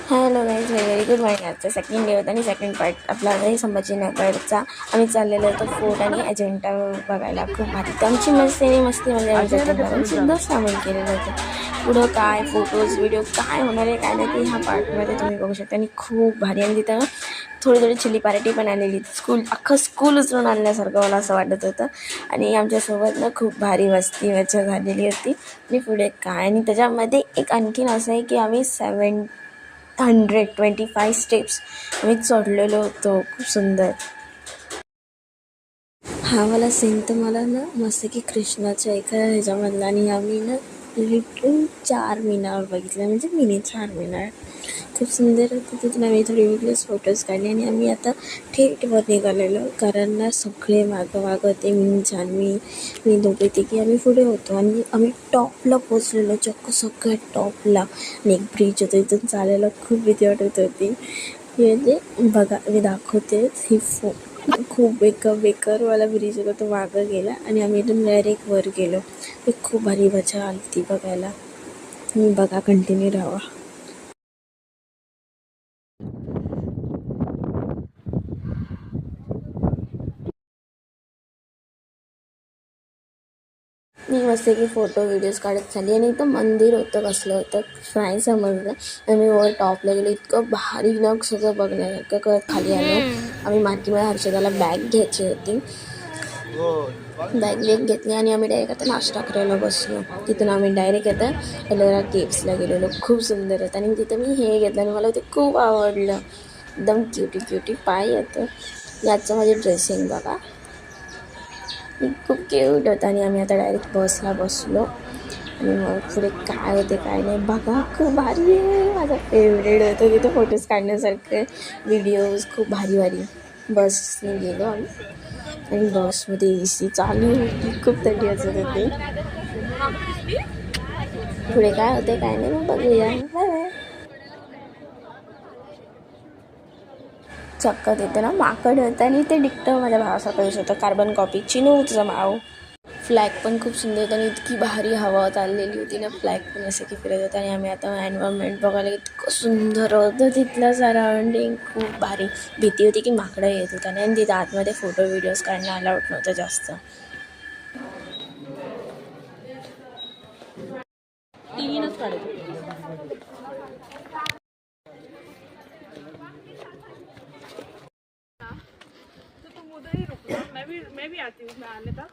Hello guys, very good morning. आजचा second day होता आणि सेकंड पार्ट आपला आहे संभाजीनगरचा. आम्ही चाललेलो होतो फोर्ट आणि अजिंठा बघायला. खूप भारी आमची मस्ती म्हणजे आम्ही सेकंड सुद्धा सामील केलेलं होतं. पुढं काय फोटोज व्हिडिओ काय होणार आहे काय नाही ते ह्या पार्टमध्ये तुम्ही बघू शकता. आणि खूप भारी. आणि तिथं थोडी चिली पार्टी पण आलेली. अख्खं स्कूल उचलून आणल्यासारखं मला असं वाटत होतं. आणि आमच्यासोबत ना खूप भारी मस्ती मजा झालेली होती. आणि पुढे काय, आणि त्याच्यामध्ये एक आणखीन असं आहे की आम्ही 725 स्टेप्स आम्ही चढलेलो होतो. खूप सुंदर. हा वाला सीन तर मला ना मस्त की कृष्णाच्या एका ह्याच्यामधला. आणि आम्ही ना लिटरली 4 मीनार बघितलं, म्हणजे मिनी 4 मीनार. खूप सुंदर होतं. तिथून आम्ही थोडे वेगळेच फोटोज काढले आणि आम्ही आता थेटवर निघालेलो. कारण ना सगळे मागं होते. मी दोघे तिघे आम्ही पुढे होतो आणि आम्ही टॉपला पोचलेलो, चक्क सगळ्यात टॉपला. आणि एक ब्रिज होतं, इथून चालायला खूप भीती वाटत होती. म्हणजे बघा, मी दाखवते ही खूप बेकारवाला ब्रिज होता, तो मागं गेला आणि आम्ही इथून डायरेक्ट वर गेलो. खूप भारी मजा आली ती बघायला. तुम्ही बघा, कंटिन्यू राहा. मी मस्त की फोटो व्हिडिओज काढत झाली. आणि इथं मंदिर होतं, कसलं होतं नाही समजलं. आम्ही वर टॉपला गेलो, इतकं भारी ना सगळं बघण्यासारखं. कळत खाली आलो. आम्ही मार्केटमध्ये हर्षदाला बॅग घ्यायची होती. बॅग घेतली आणि आम्ही डायरेक्ट आता नाश्ता करायला बसलो. तिथून आम्ही डायरेक्ट आता एलोरा केव्सला गेलेलो. खूप सुंदर होतं आणि तिथं मी हे घेतलं आणि मला ते खूप आवडलं. एकदम क्युटी पाय येतं. याचं माझे ड्रेसिंग बघा, खूप क्यूट होतं. आणि आम्ही आता डायरेक्ट बसला बसलो. आणि मग पुढे काय होते काय नाही बघा. खूप भारी आहे, माझा फेवरेट होतं तिथं फोटोज काढण्यासारखे. व्हिडिओज खूप भारी. बसने गेलो आम्ही आणि बसमध्ये AC चालू होती, खूप थंडी वाजत होती. पुढे काय होते काय नाही मग बघूया. Bye bye. चक्क तिथे ना माकड होतं आणि ते डिक्टर माझ्या भावासारखं दिसत होतं. कार्बन कॉपी चिनू जमाव. फ्लॅग पण खूप सुंदर होतं आणि इतकी भारी हवा चाललेली होती ना. फ्लॅग पण असं की फिरत होतं. आणि आम्ही आता एन्व्हायरमेंट बघायला इतकं सुंदर होतं तिथलं सराउंडिंग. खूप भारी. भीती होती की माकडं येत होतं नाही. आणि तिथं आतमध्ये फोटो व्हिडिओज काढणं अलाउड नव्हतं जास्त. टीव्हीनंच काढत तो तुम उधर ही रुकना, मैं भी आती हूँ, मैं आने तक।